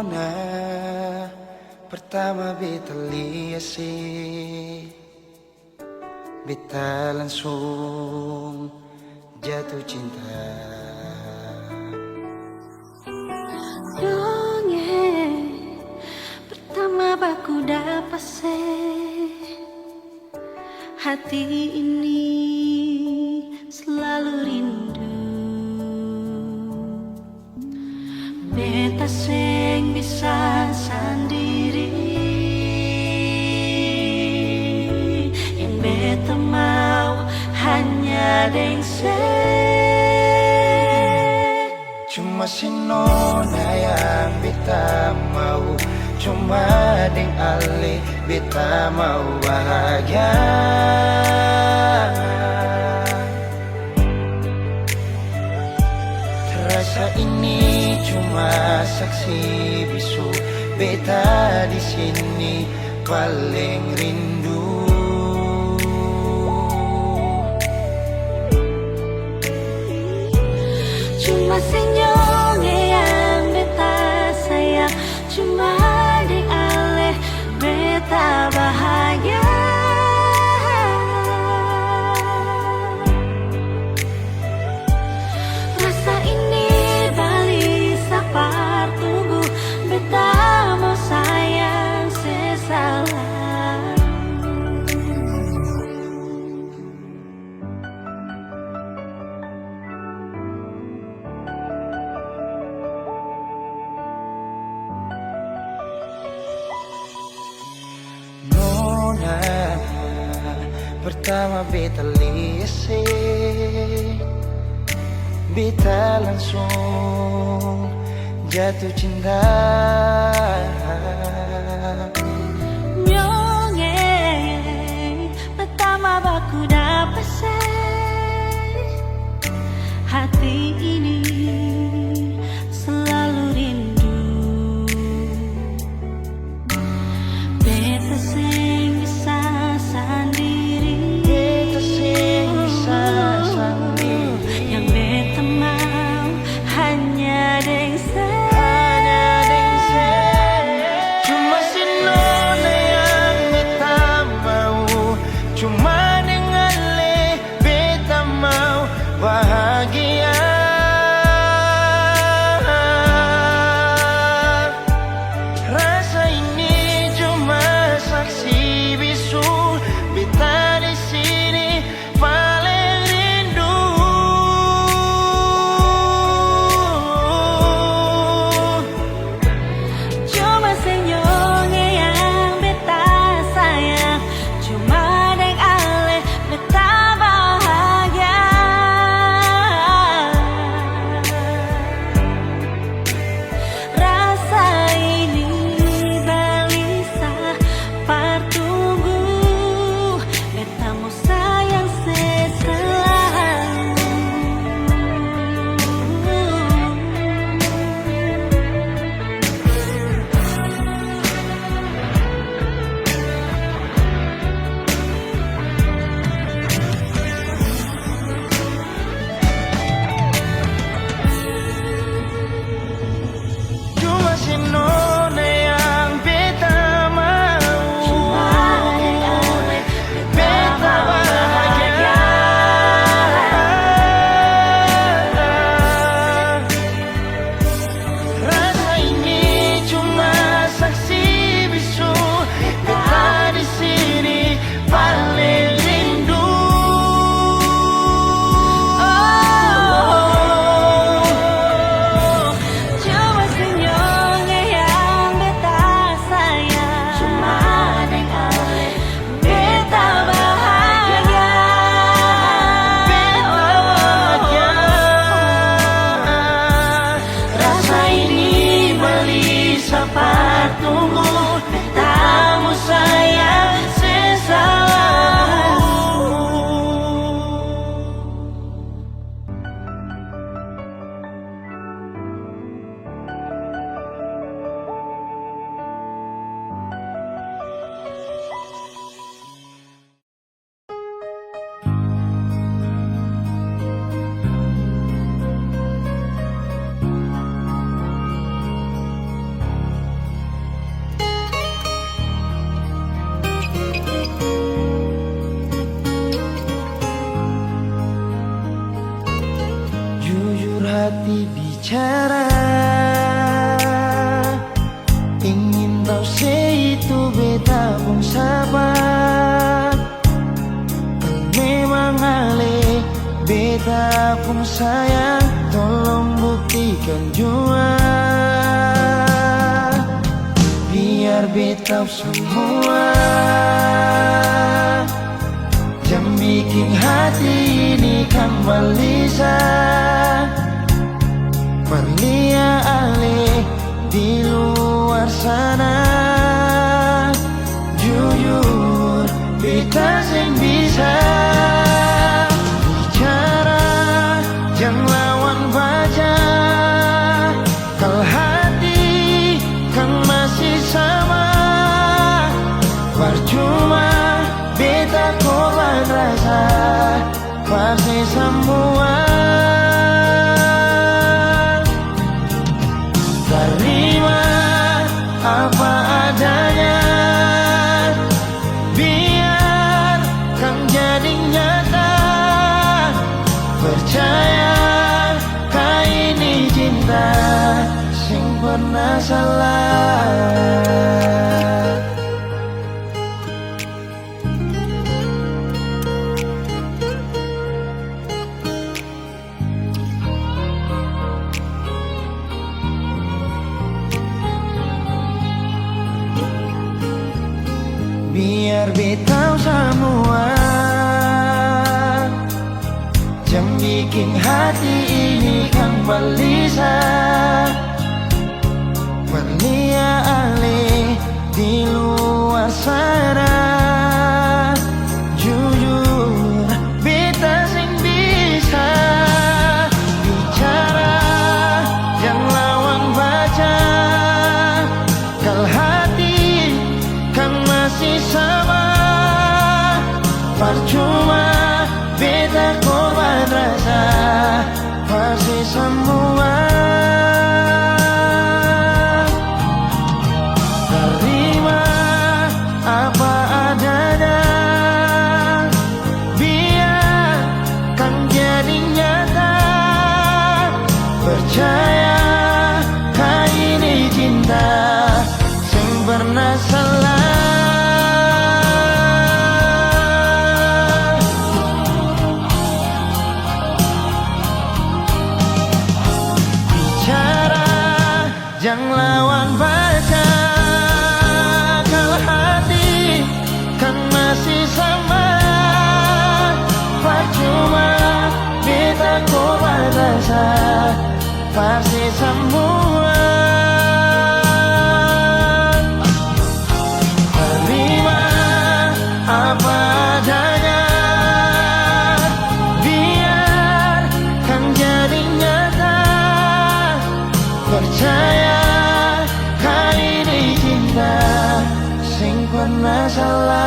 Nona pertama beta lihat sih, beta langsung jatuh cinta. Dongeng pertama baku dapat hati ini selalu rindu. Beta seng bisa sendiri, yang beta mau hanya dengse. Cuma si Nona yang beta mau, cuma deng Ale beta mau bahagia. Terasa ini cuma saksi bisu, beta di sini paling rindu. Cuma senyumnya yang beta sayang, cuma di Ale beta bahagia. Rasa ini balik sapar tunggu, beta mau sayang sesalah. Nona pertama beta lihat sih, beta langsung jatuh cinta. Nyongeng pertama baku dapat hati ini selalu rindu. Beta seng bisa sendiri, Beta seng bisa sendiri, yang beta mau hanya dengse. cuma si Nona yang beta mau, cuma dengan Le beta mau bahagia. Rasa ini cuma saksi bisu, beta di sini paling rindu. Cuma senyumnya yang beta sayang, cuma deng Ale beta bahagia. Rasa ini balisa partunggu, beta mau sayang seselalu. Cuma si Nona yang beta mau, Cuma deng Ale beta bahagia. Rasa ini cuma saksi bisu, beta di sini paling rindu. Cuma senyumnya yang beta sayang, cuma deng Ale beta bahagia. Rasa ini beli sapar tunggu, beta mau sayang sesalalu. sayang, tolong buktikan jua, biar beta semua. Jangan bikin hati ini kembali berlia alih di luar sana. Jujur, beta sing bisa bicara, jangan lawan baca. Kalau hati kan masih sama, percuma beta korban rasa, pasti semua. Terima apa adanya, biar kan jadi nyata. Percaya kau ini cinta sing pernah salah. Biar beta semua, jangan bikin hati ini kan berlia alih di luar sana. Jujur, beta sing bisa bicara, jangan lawan baca. Kalau hati kan masih sama, percuma beta korban rasa, pasti semua. Terima apa adanya, biar kan jadi nyata. Percaya kau ini cinta sing pernah salah. Jangan lawan baca, kalau hati kan masih sama, percuma beta korban rasa, pasti semua. Terima apa adanya, biar kan jadi nyata. Percaya kau ini cinta sing pernah salah.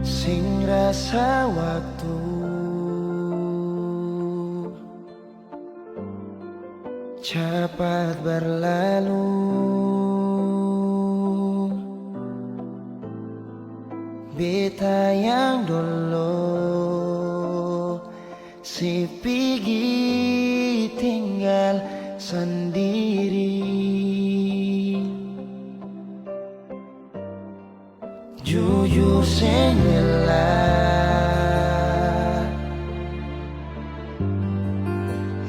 Sing rasa waktu cepat berlalu, beta yang dulu si pergi tinggal sendiri. Jujur senggelah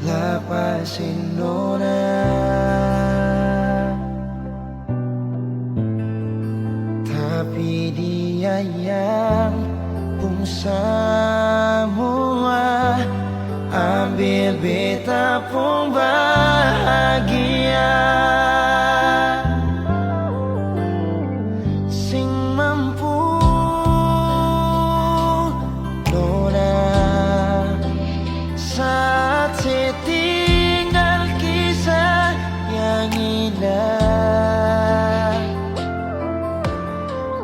lapasin nona, tapi dia yang pun semua ambil beta pun bahagia.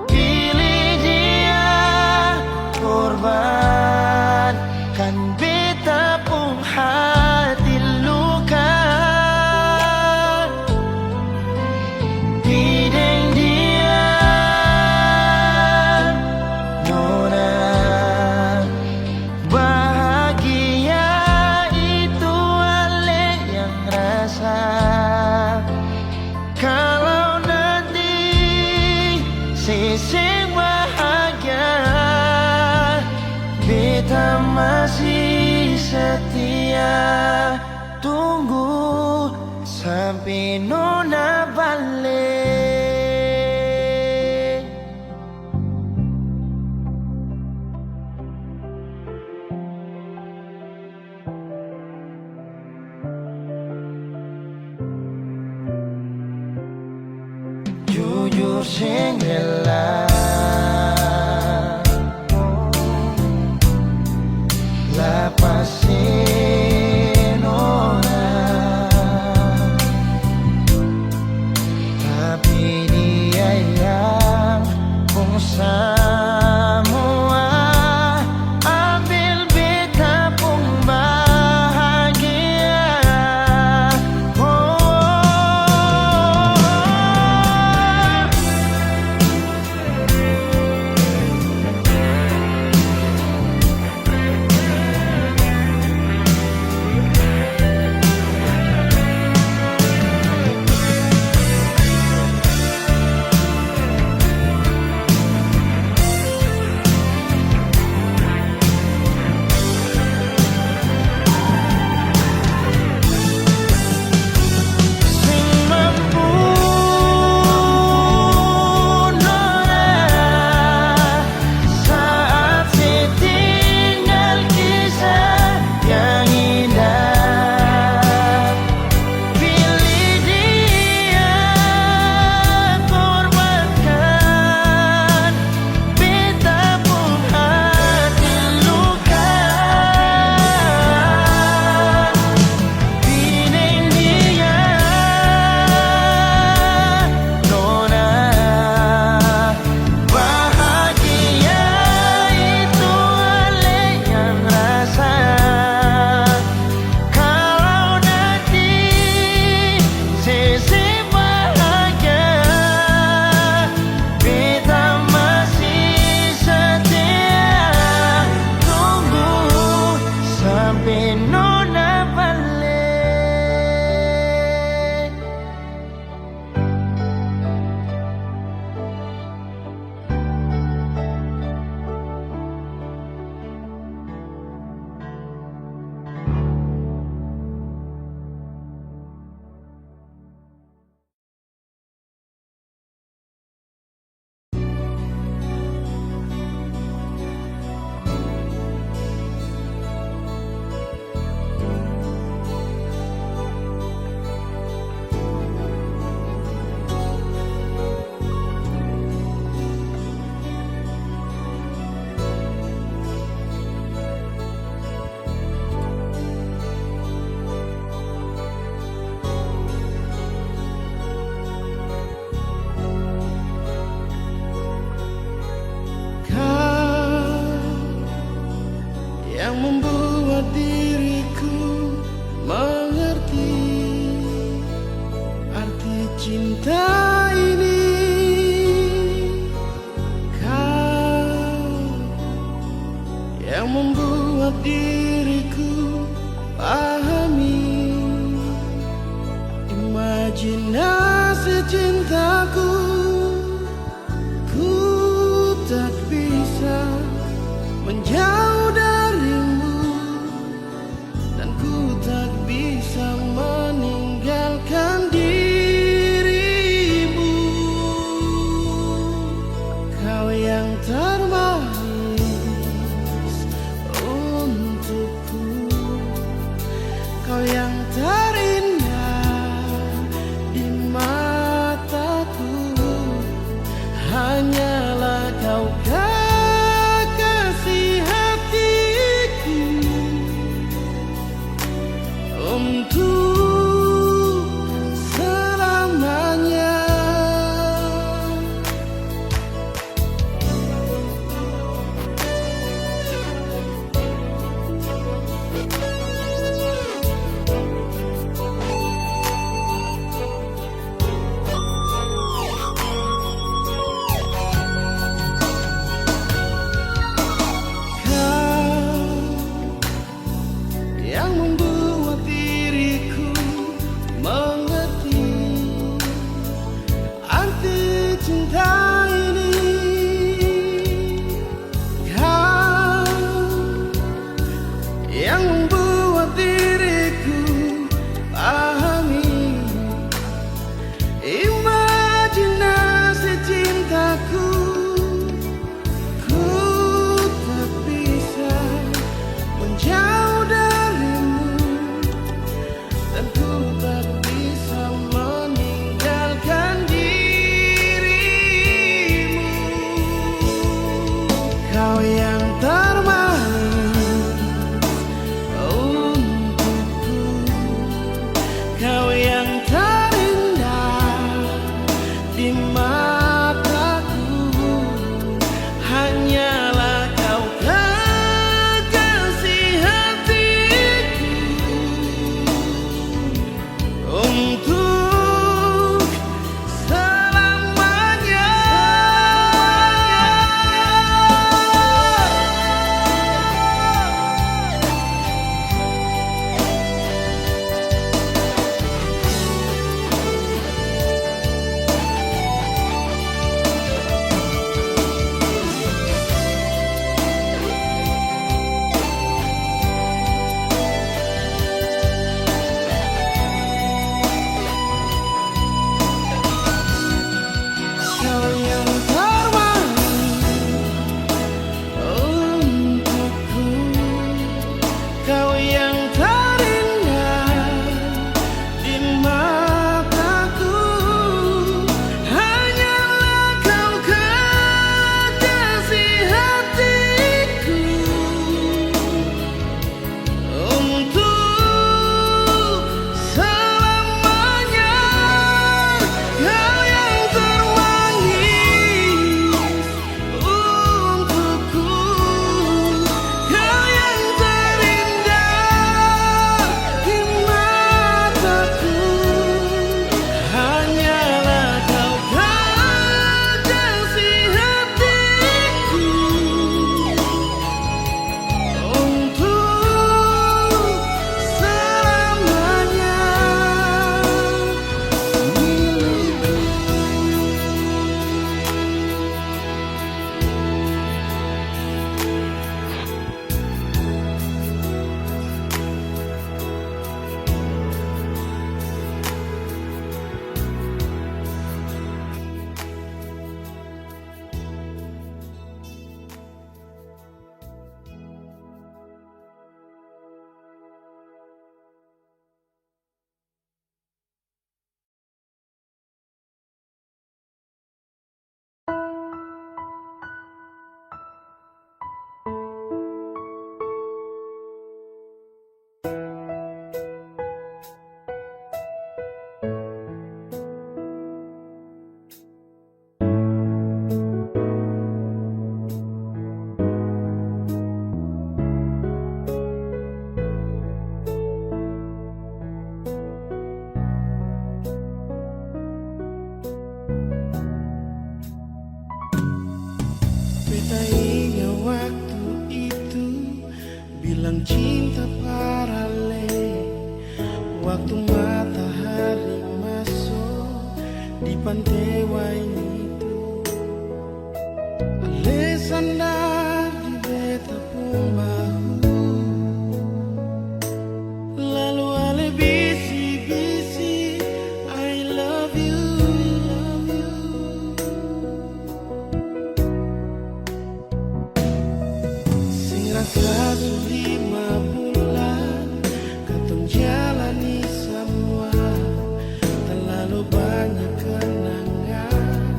Pilih dia korban sampai nona balik. Jujur sing rela lepasin orang, tapi dia yang pun semua ambil beta pun bahagia. Yang membuat diriku mengerti arti cinta ini. Kau yang membuat diriku pahami imajinasi cintaku. Ku tak bisa menjauh darimu, dan ku tak bisa meninggalkan dirimu. Kau yang termanis untukku, kau yang terindah di mataku. Hanyalah kau kekasih hatiku, untuk selamanya. Yang membuat diriku Waktu matahari masuk di pantai Wainito, Alexander di beta pun bahu. Lalu ale bisi-bisi I love you, love you. Sing rasa su 5 bulan katong jalani semua. Terlalu banyak kenangan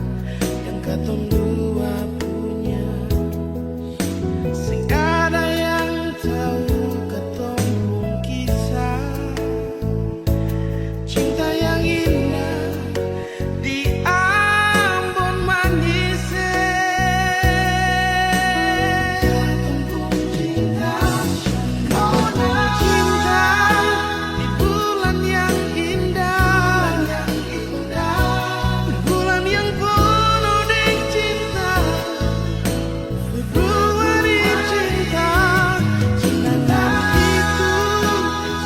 yang katong dua punya. Sing ada yang tahu katong pun kisah cinta yang indah di Ambon manis. Katong pun cinta, cinta di bulan yang indah, bulan yang penuh dengan cinta. Februari cinta, cinta itu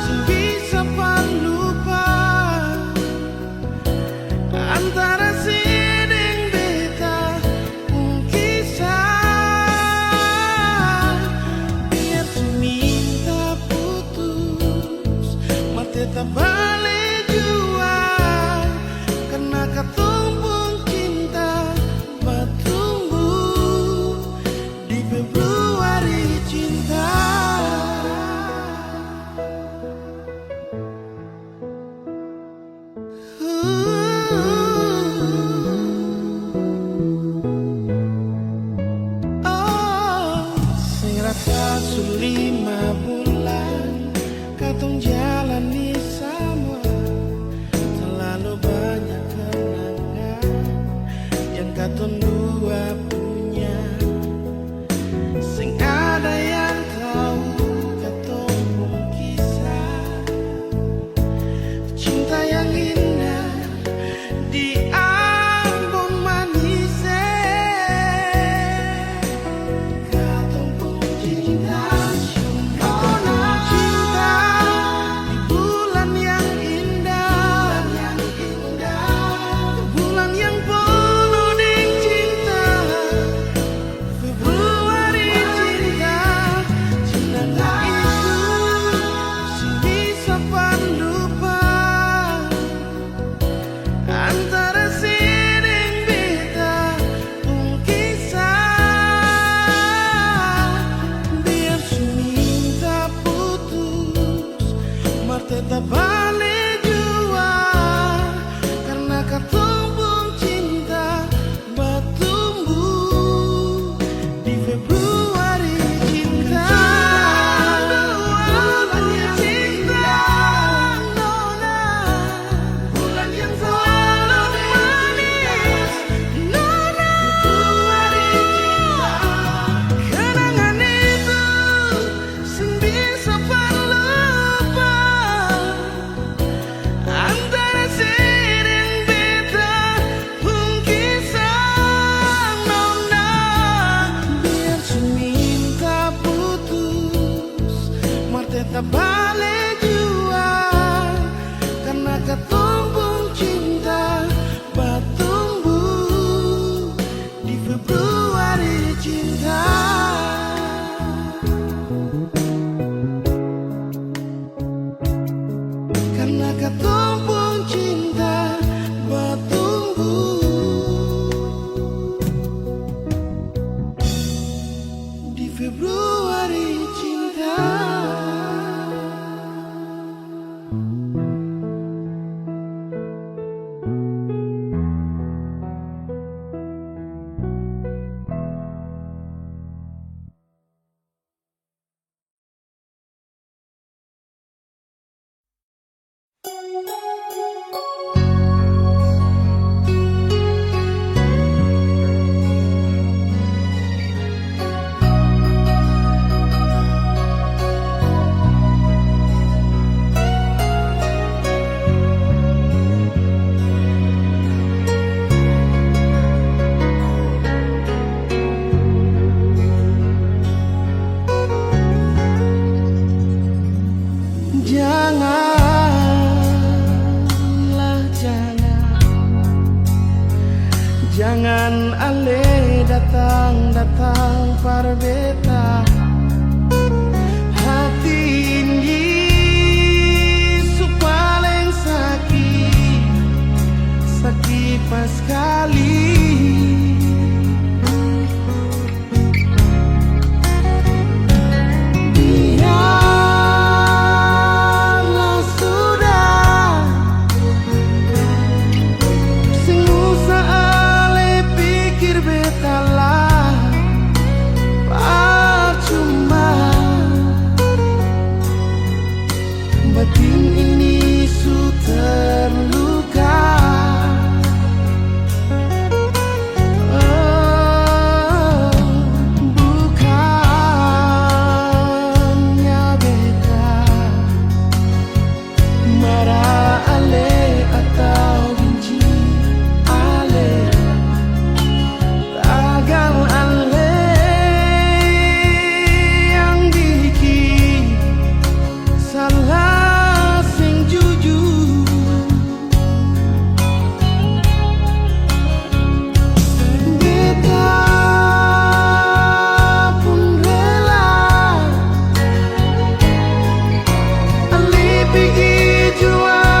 sebisa lupa antara siding beta pun kisah. Biar seminta putus mah tetap balik jua, karena katong pun cinta bertumbuh di Februari cinta. Sing rasa su 5 bulan katong jalani sama. Terlalu banyak kenangan yang katong dua punya. Sing ada yang tahu katong pun kisah cinta yang indah di Ambon manis. Katong pun cinta, cinta di bulan yang indah, bulan yang penuh dengan cinta. Februari cinta, cinta itu sebisa lupa antara siding beta pun kisah. Biar seminta putus mar tetap balik jua, karena katong pun cinta bertumbuh di Februari cinta. Bulan yang cinta, nona, bulan yang selalu manis, nona. Februari cinta, kenangan itu sen bisa lupa Jangan ale datang par beta hati ini paling sakit pas sekali. Biarlah sudah, sing usah ale pikir beta lah percuma. Batin ini su terluka. Bukannya beta marah ale atau benci ale, tagal ale yang bikin salah sing jujur. Beta pun rela ali pergi jual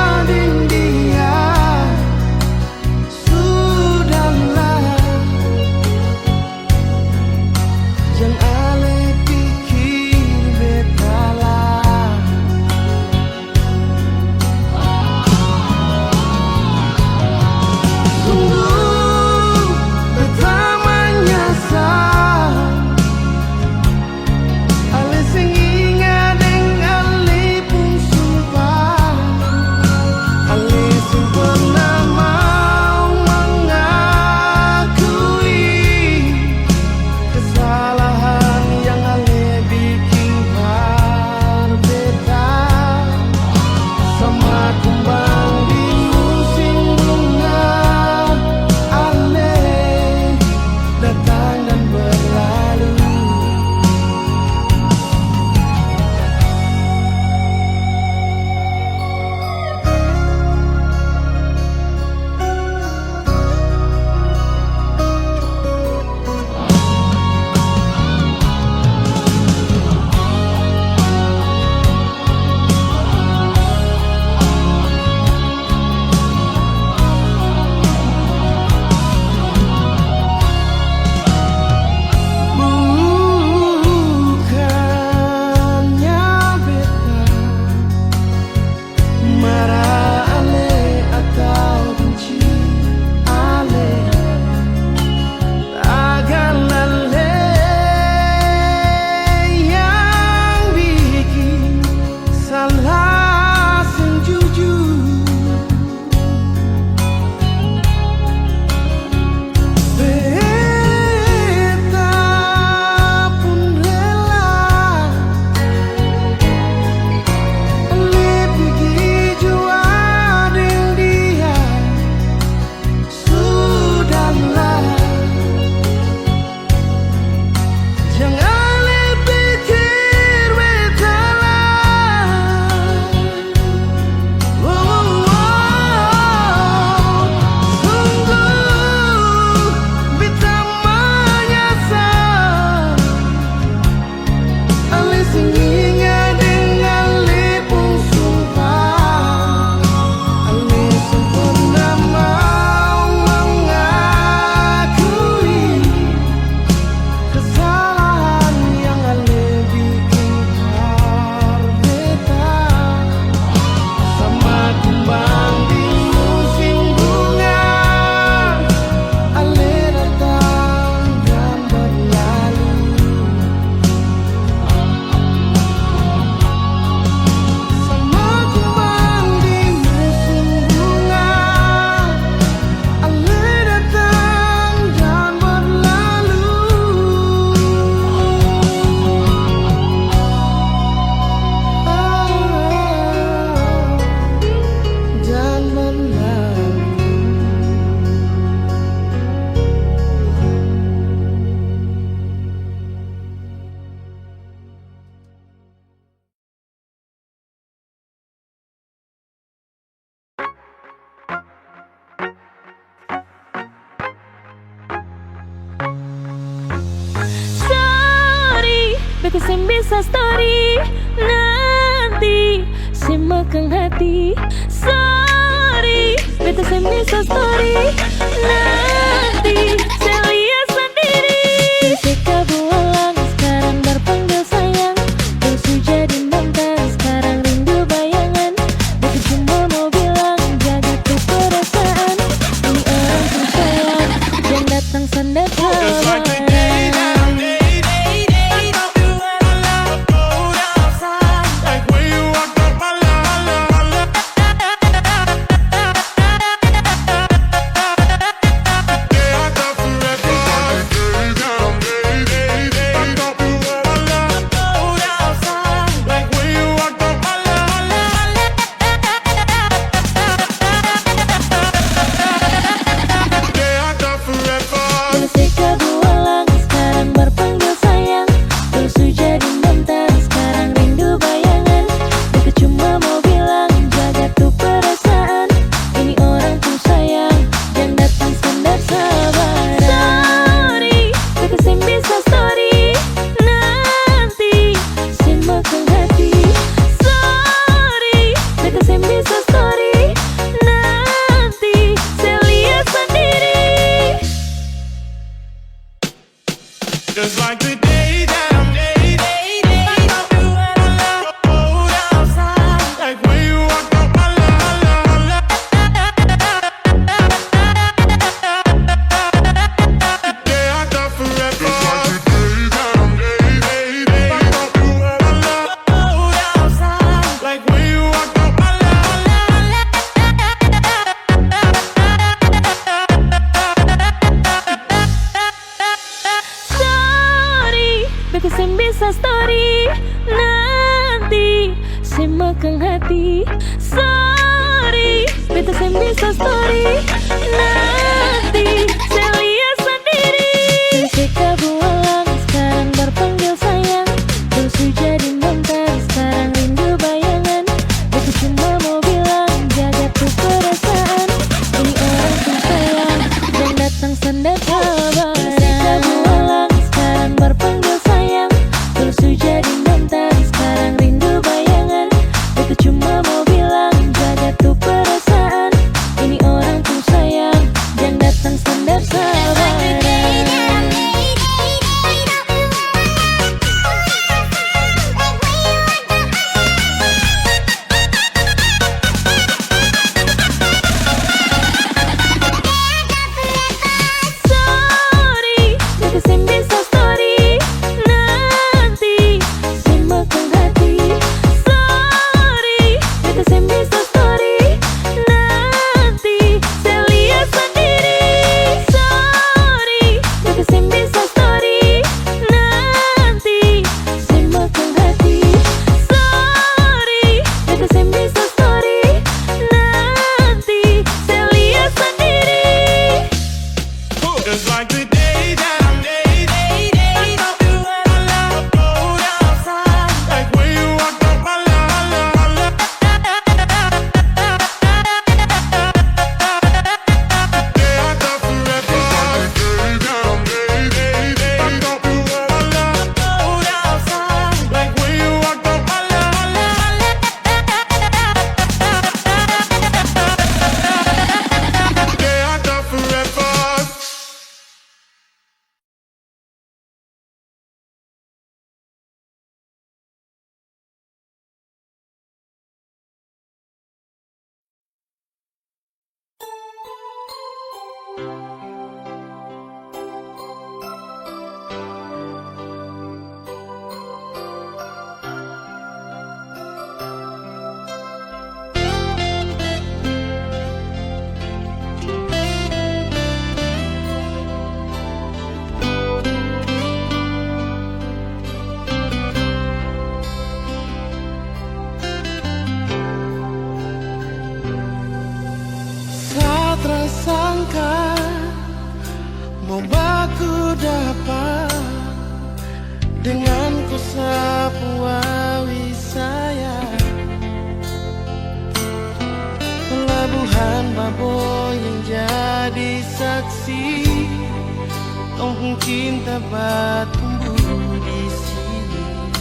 bikin bisa story. Nanti simakkan hati. Sorry, beta bisa story. Nanti saya lihat sendiri. Ketika bualang sekarang berpanggil sayang, terus jadi mantan sekarang rindu bayangan. Beta cuma mau bilang jaga tuh perasaan. Ini orang tuh sayang, jangan datang sandar kawan. Just like the day that I'm outside, like when you walked up my line. The day I thought forever. Just like the day that I'm outside, like when you walked up my line. Beta bisa story. Nanti simakkan hati. Sorry, beta bisa story. Nanti saya lihat sendiri. Ketika bualang sekarang berpanggil sayang, terus jadi mantan sekarang rindu bayangan. Beta cuma mau bilang jaga tuh perasaan. Ini orang tuh sayang, jangan datang sandar kabar. Ketika bualang sekarang berpanggil sayang, terus jadi mantan sekarang rindu bayangan. Beta cuma mau bilang jaga tuh perasaan. Ini orang tuh sayang, jangan datang standar sabaran. Sorry, beta bisa story. Nanti simakkan hati. Sorry, beta bisa story. Nanti saya lihat sendiri. Sorry, beta bisa story. Nanti simakkan hati. Sorry, beta bisa story. Nanti saya lihat sendiri. Just like the day that I'm outside, like when you walked up my line. The day I thought forever. Outside, like when you walked up my line. The day I thought forever. Sangka mau baku dapat dengan ku sapu awi saya. Pelabuhan Baboy yang jadi saksi, kampung cinta bertumbuh di sini.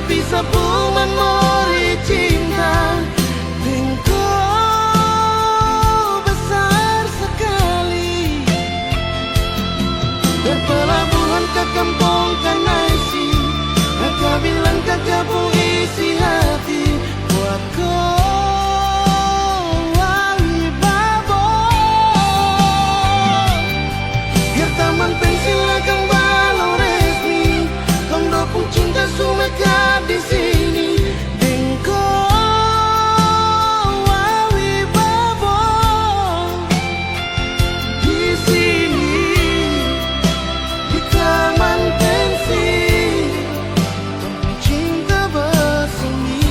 tapi sebuah memori cinta engkau besar sekali. Berpelabuhan ke kampung Kanaisi, kakak bilang kakak pun isi hati buat kau. Cinta sumeka di sini engkau wawi babo di sini di taman pensi cinta bersemi.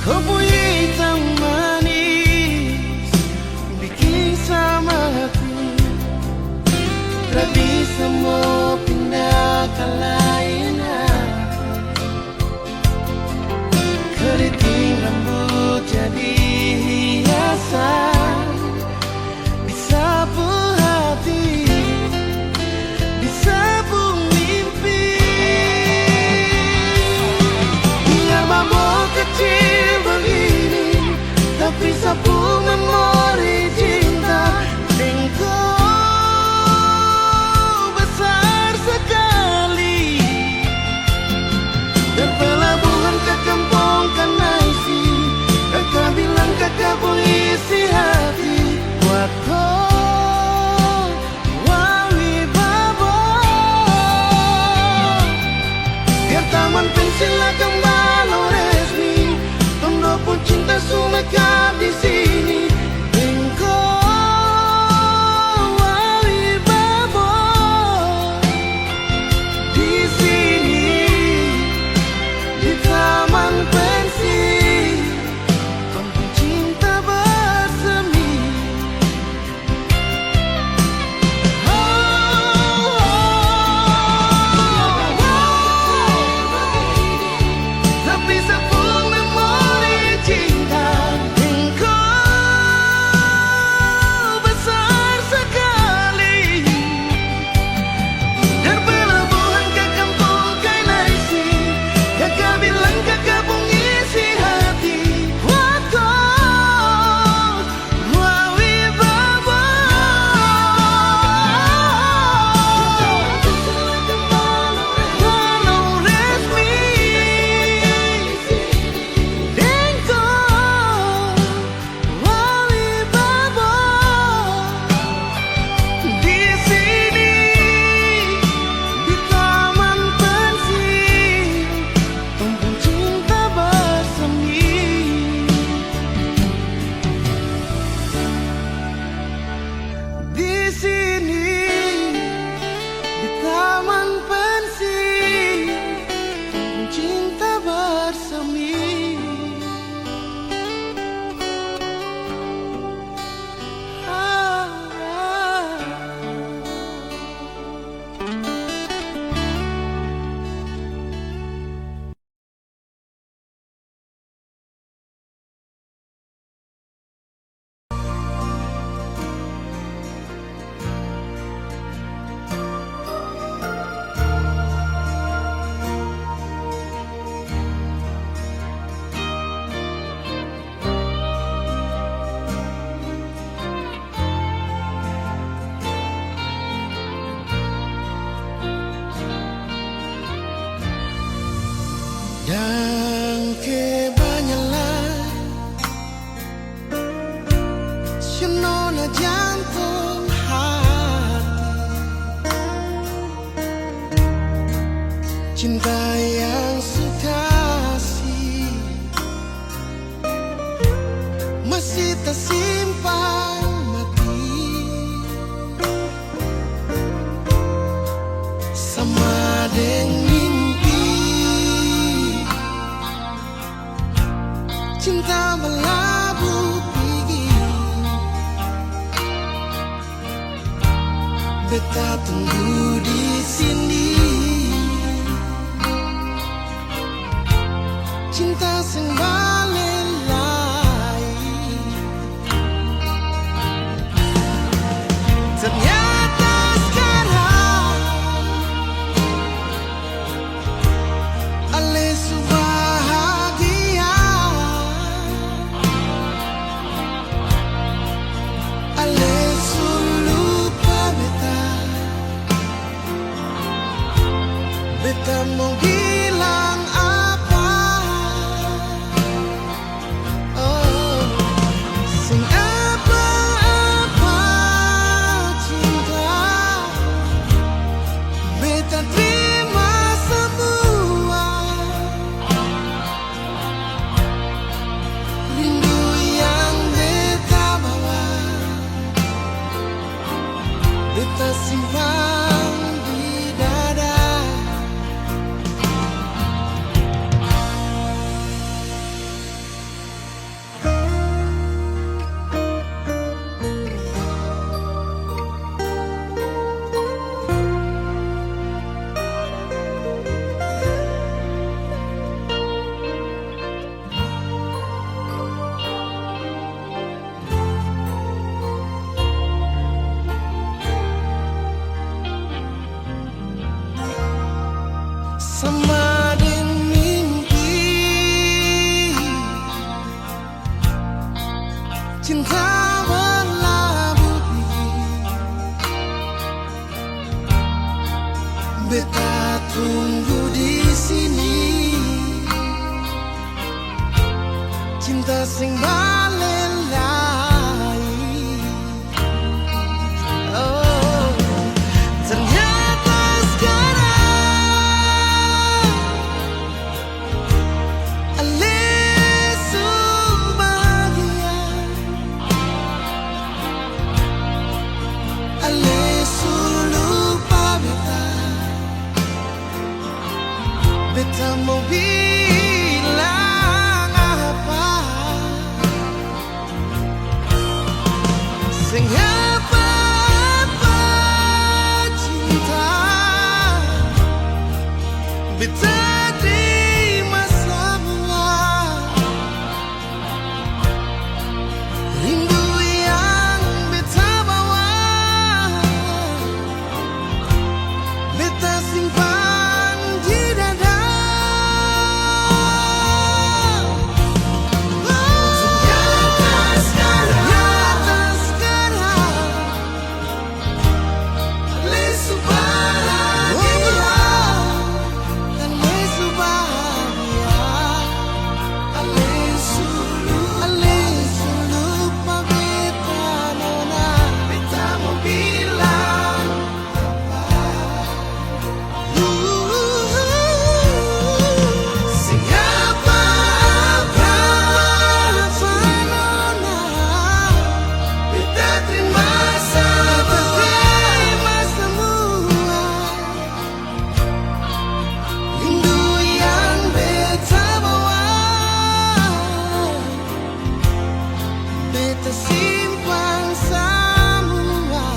Kopi hitam manis bikin sama hati, tak bisa mau pindah ke lain hati. Keriting rambut jadi hiasan, disapu hati, disapu mimpi. Biar mabuk kecil begini, tapi sapu memori cinta engkau besar sekali. Berpelabuhan ke kampung Kanaisi, kakak bilang kakak pun isi hati buat kau wawi babo. Biar taman pensil akan balau resmi, tondo pun cinta sumeka di sini engkau wawi babo di sini di taman pensi tempat cinta bersemi. Tapi sebuah memori cinta engkau besar sekali. Dan pelabuhan ke kampung Kanaisi, kakak bilang kakak pun isi hati buat kau wawi babo. Walau resmi engkau wawi babo di sini di taman pensi tempat cinta bersemi. Di sini di taman pensi tempat cinta bersemi. Dan kebanyakan senona jantung hati, cinta yang sukasi masih tersimpan mati. beta tunggu di sini. Cinta sing balelai, ternyata sekarang ale bahagia, ale lupa beta. Beta mau bilang apa? Oh, sing apa-apa cinta. Beta terima semua. Rindu yang beta bawa, beta simpan di dada. Sama dengan mimpi, cinta berlabuh. Beta tunggu di sini. Cinta sing balelai. Oh, ternyata sekarang ale bahagia, ale lupa beta. Beta mau bilang apa? Sing apa-apa cinta. Beta terima semua. Rindu yang beta bawa, beta simpan di dada. Ternyata sekarang ale bahagia, ale lupa beta nona. Beta mau bilang apa? Sing apa-apa nona. Beta terima semua. Rindu yang beta bawa, beta simpan semua.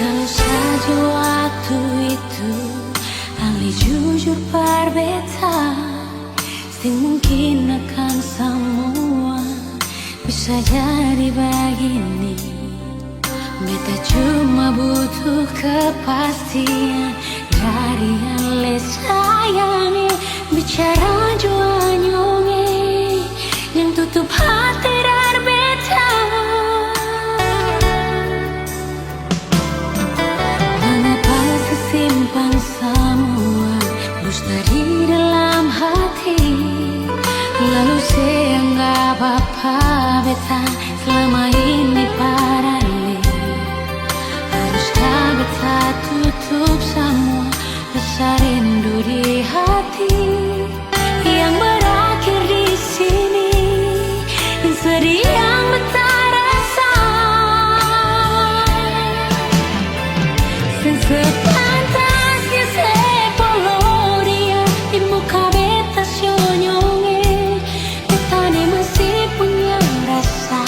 Kalau saja waktu itu Ali jujur berbeta, sing mungkin akan semua bisa jadi begini. Beta cuma butuh kepastian dari yang le sayangi. Bicara jua nyonge yang tutup hati dar beta. Mengapa sesimpan semua dusta di dalam hati, lalu seanggap apa beta selama ini paralel. Haruskah beta tutup semua rasa rindu di hati yang berakhir di sini, dan sedih yang beta rasa. Sepantasnya sepuluh dia di muka beta senyonge. Beta ni masih punya rasa,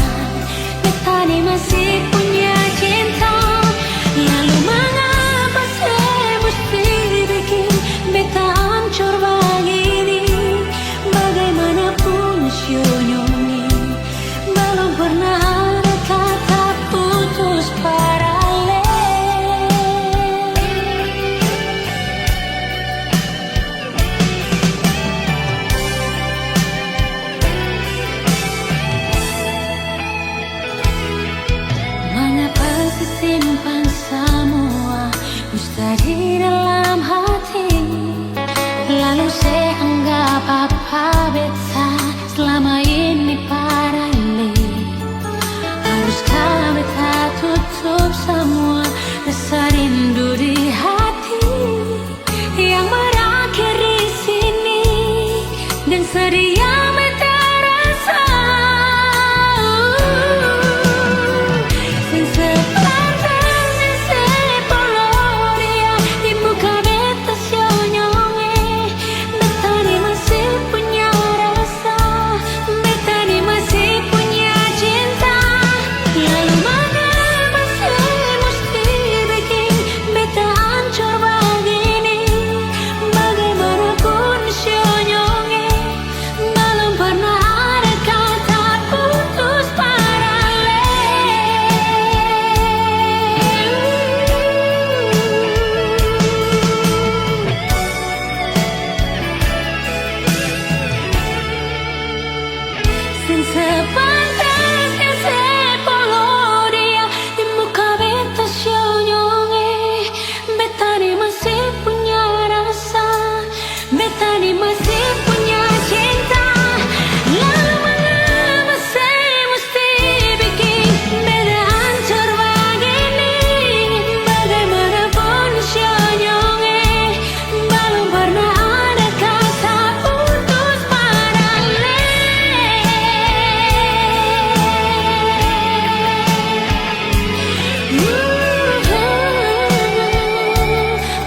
beta ni masih punya cinta. Lalu mengapa saya mesti bikin beta hancur begini? Bagaimanapun senyonge, belum pernah ada kata putus paralel. Mengapa simpan semua dusta di dalam hati, lalu saya anggap apa beta selama ini paralel. Haruskah beta tutup semua rasa rindu di hati yang berakhir di sini, dan sedih yang beta rasa. Sepantasnya sepuluh dia di muka beta senyonge. Beta ni masih punya rasa, beta ni masih punya cinta. Lalu mengapa saya mesti bikin beta hancur begini? Bagaimanapun senyonge, belum pernah ada kata putus paralel. Sepantasnya sepuluh dia di muka beta senyonge. Beta ni masih punya rasa, beta ni masih punya cinta. Lalu mengapa saya mesti bikin beta hancur begini? Bagaimanapun senyonge, belum pernah ada kata putus paralel.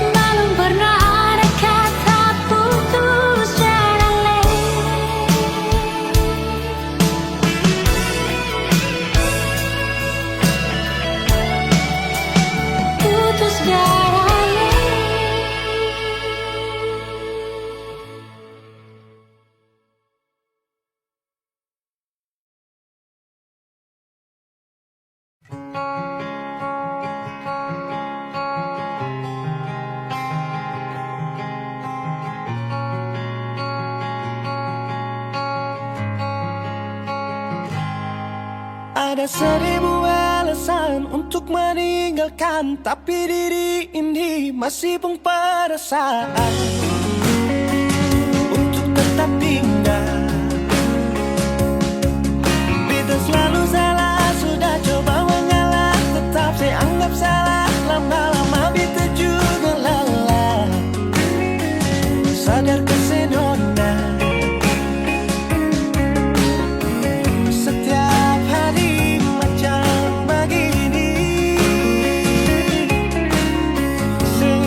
Belum pernah ada kata putus paralel. Putus paralel. Ada seribu alasan untuk meninggalkan, tapi diri ini masih pun perasaan untuk tetap tinggal. Beta selalu salah, sudah coba mengalah, tetap saya anggap salah. Lama-lama beta juga lelah. Sadarkah senona, setiap hari macam begini.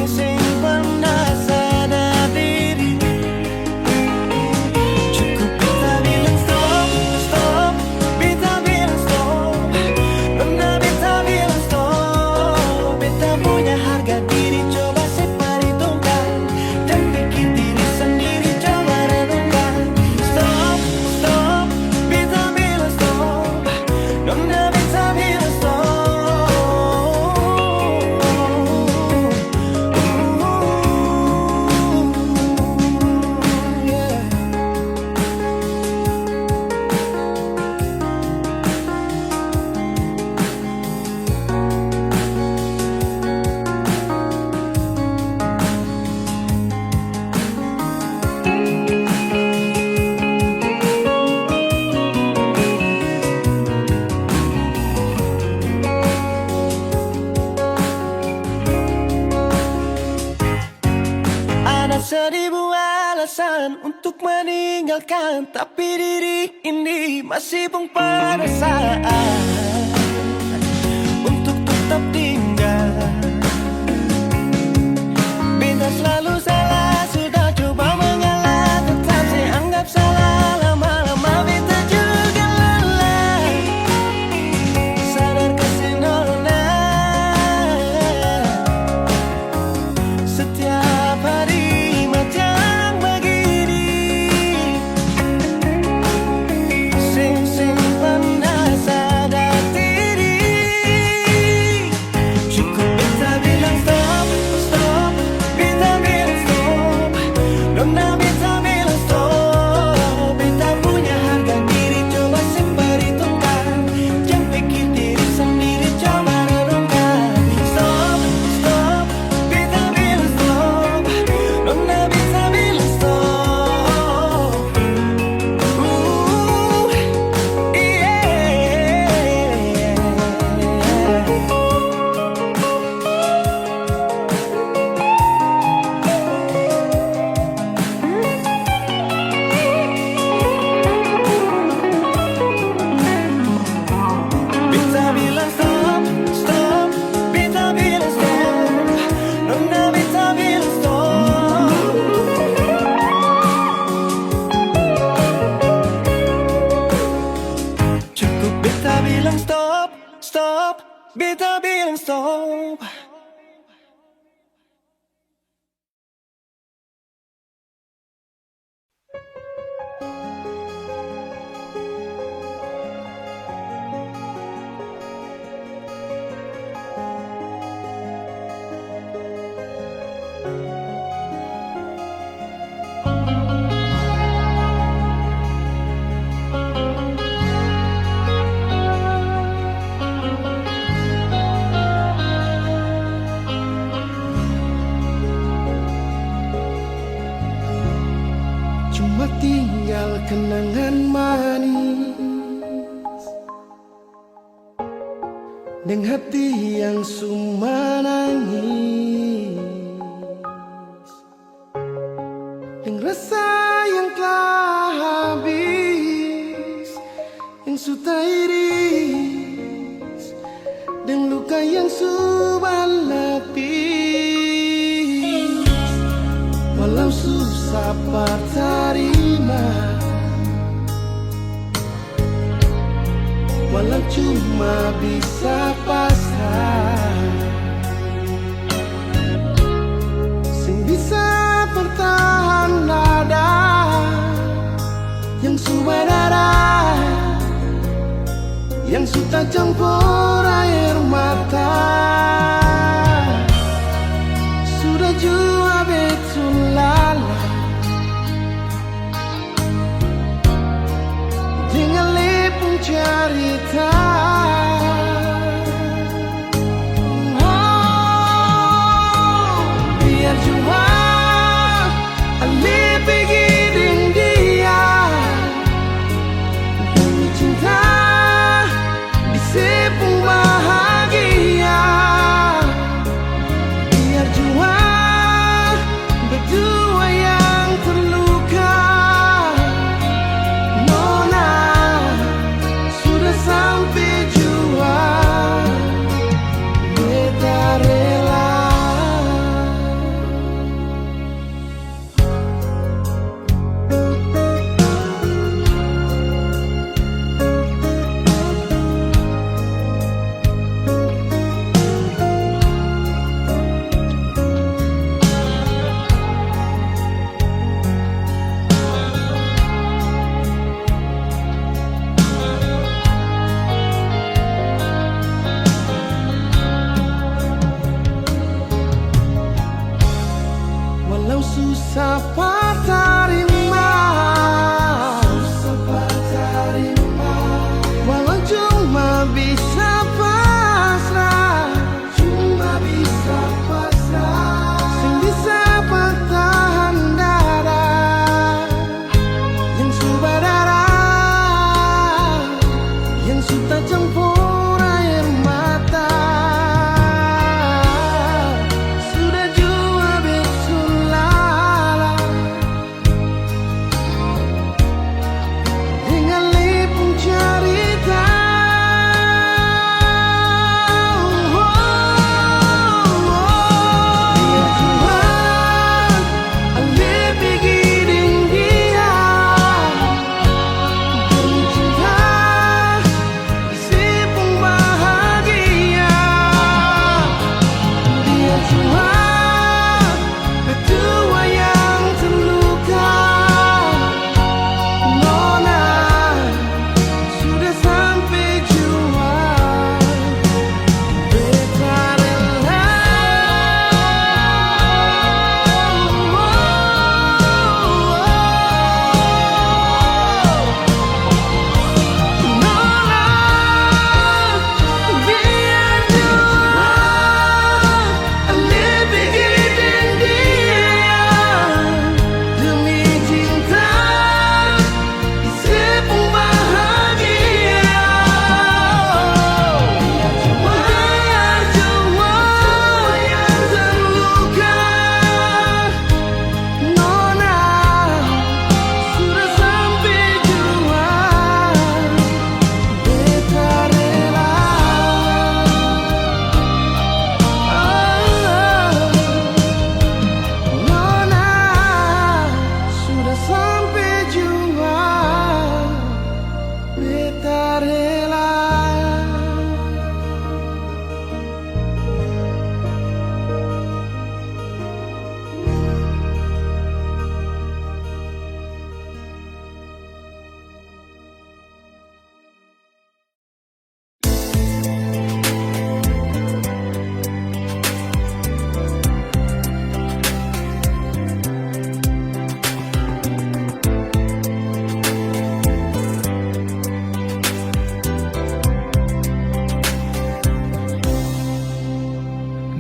Sing pernah sadar diri. Cukup beta bilang stop, stop. Beta bilang meninggalkan, tapi diri ini masih pun pada saat untuk tetap tinggal. Beta selalu salah, sudah coba mengalah, tetap saya anggap salah. Lama-lama beta juga lelah, sadar kasih nona. Setiap hari macam begini, sing pernah sadar diri. Cukup beta bilang stop, stop, beta bilang stop. Nona beta bilang stop. Beta punya harga diri, coba perhitungkan. Jangan pikir diri sendiri, coba renungkan. Stop, stop, beta bilang stop. Nona beta bilang stop. Beta bilang stop, stop, beta bilang stop. Nona beta bilang stop. Cukup beta bilang stop, stop, beta bilang stop. Cuma tinggal kenangan manis dan hati yang suma nangis, dan rasa yang telah habis, yang sudah iris, dan luka yang sudah lapis. Walau susah terima, walau cuma bisa pasrah, sing bisa bertahan nada yang subadara, yang sudah campur air mata. Sudah jua betul lala, jangan lepung cerita. Biar jua Ale pergi dengan dia, demi cinta di sepung bahagia. Biar jua berdua yang terluka. Nona sudah sampai jua, beta rela. Walau susah terima, walau cuma bisa pasrah, sing bisa bertahan dada, yang subadara, yang sudah campur air mata. Sudah jua betul lala,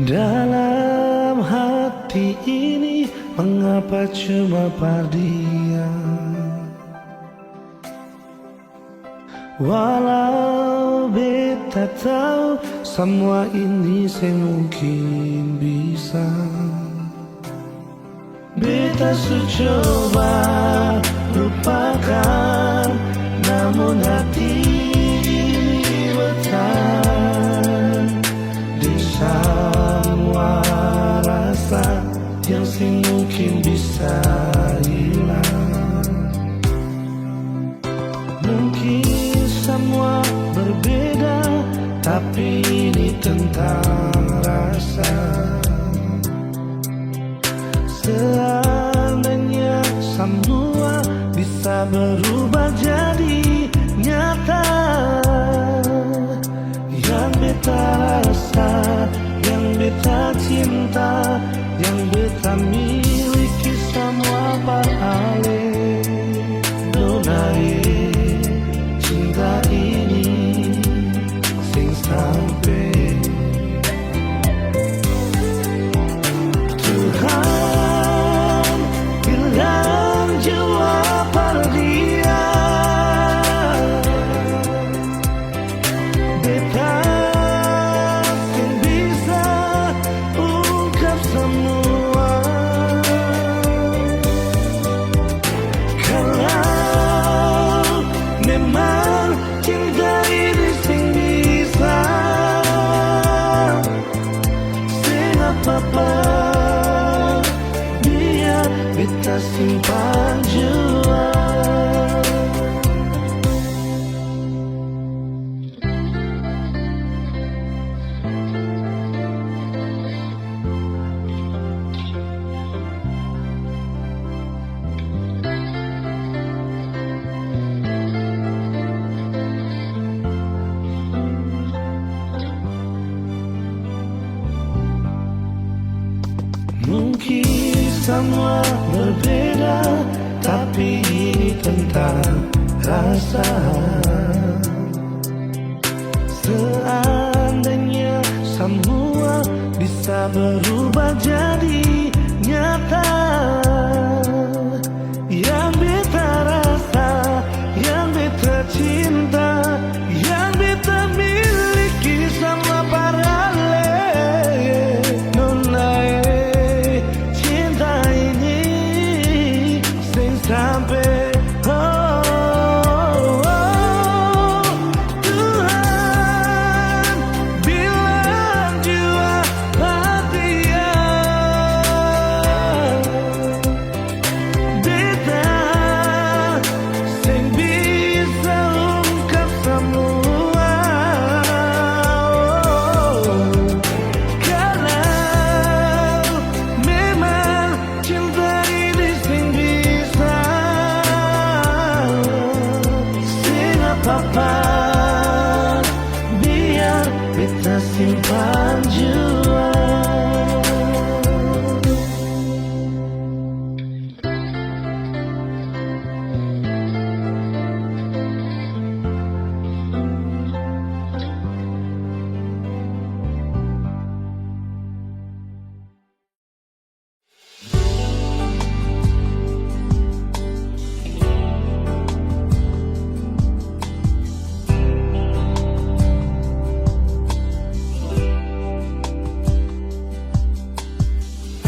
Dalam hati ini mengapa cuma pardian? Walau beta tahu semua ini semungkin bisa. Beta coba lupakan, namun hati ini bertahan di semua rasa yang mungkin bisa hilang. Mungkin semua berbeda, tapi ini tentang rasa. Seandainya semua bisa berubah jadi nyata, yang beta rasa, yang beta cinta, yang beta miliki semua pahala. Donai cinta ini sing sampai Tuhan bilang jawab dia. Beta sing bisa ungkap semua. Kalau memang cinta ini sing bisa, sing apa-apa biar beta simpan jua. Mungkin semua berbeda, tapi ini tentang rasa. Seandainya semua bisa berubah jadi nyata, yang beta rasa, yang beta cinta, yang beta miliki sama parale. Sampai Tuhan bilang jua dia. Beta sing bisa ungkap semua. Kalau memang cinta ini sing bisa, apa-apa biar beta simpan jua.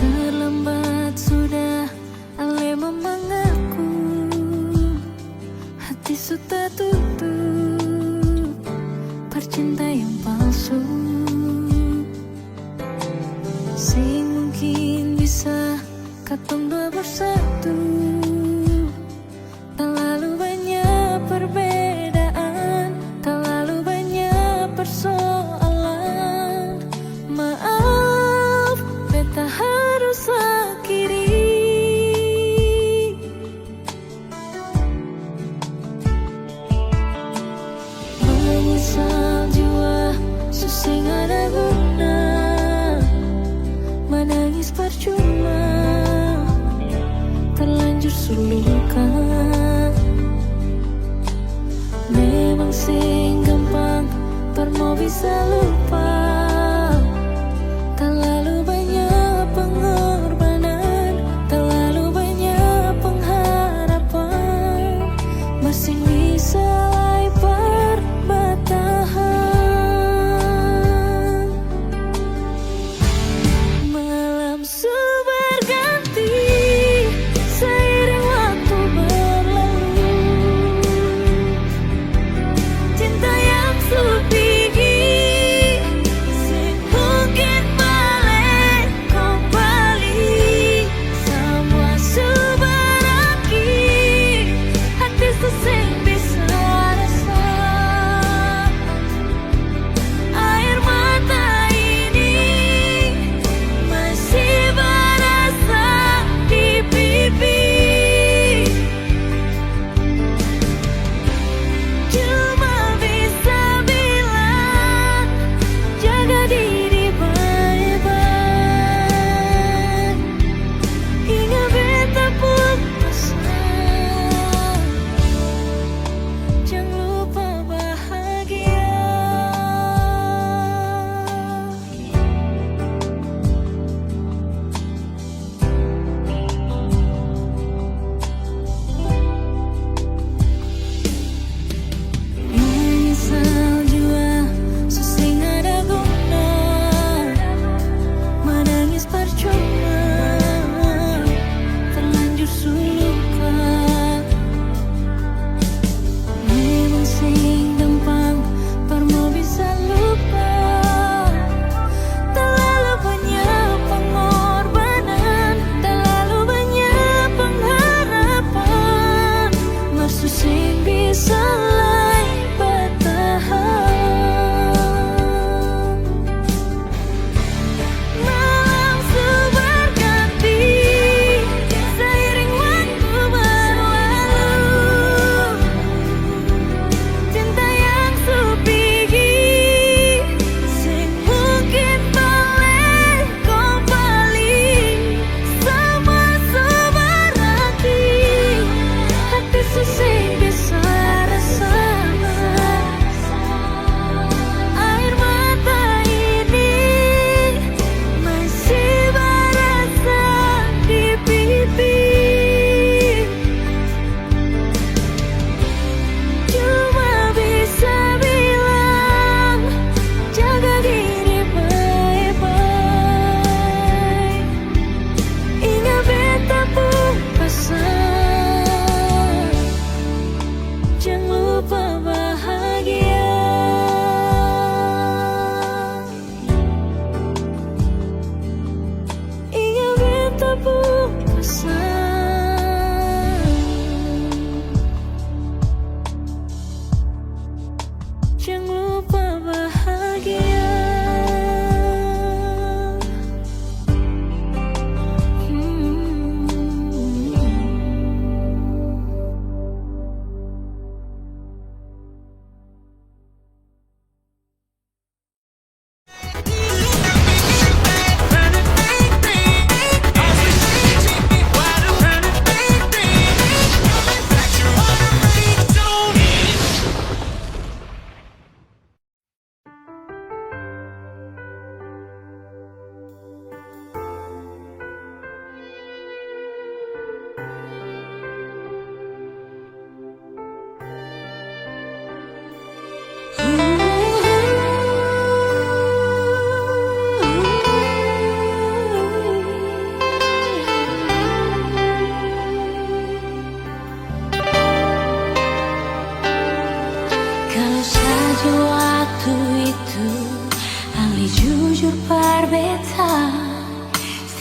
Terlambat sudah ale memanggilku, hati sudah tutup, percinta yang palsu. Sing mungkin bisa katong dua bersatu. Terlalu banyak perbedaan, terlalu banyak persoalan. Maaf, beta harus akhiri. Menyesal jua susah ada guna, menangis percuma, terlanjur suluka. Memang sing gampang, per mau bisa lupa. Terlalu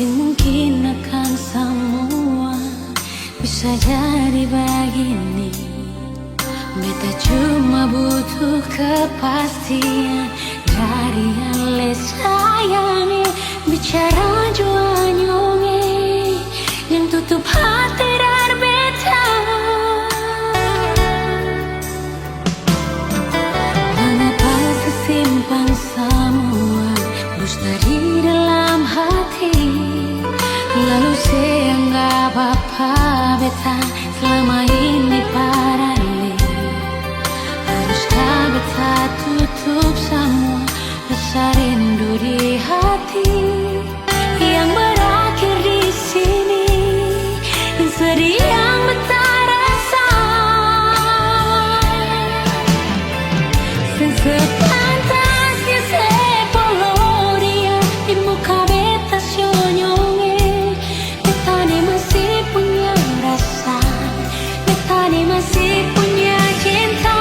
Dan mungkin akan semua bisa jadi begini. Beta cuma butuh kepastian dari yang le sayangi. Bicara jua nyonge yang tutup hati dan beta. Mengapa sesimpan semua bus dari dalam hati. Lalu seanggap apa beta selama ini paralel. Haruskah beta tutup semua rasa rindu di hati yang berakhir di sini, yang sedih yang beta rasa. Sepantasnya sepuluh dia di muka beta senyonge. Beta ni masih punya rasa, beta ni masih punya cinta.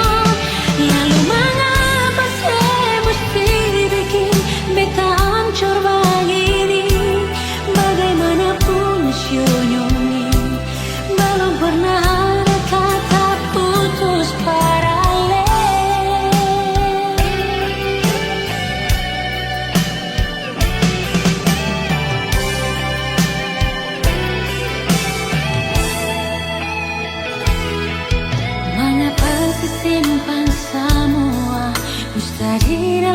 Lalu mengapa saya mesti bikin beta hancur begini? Bagaimanapun senyonge belum pernah ada kata putus paralel. Mengapa sesimpan semua mustahil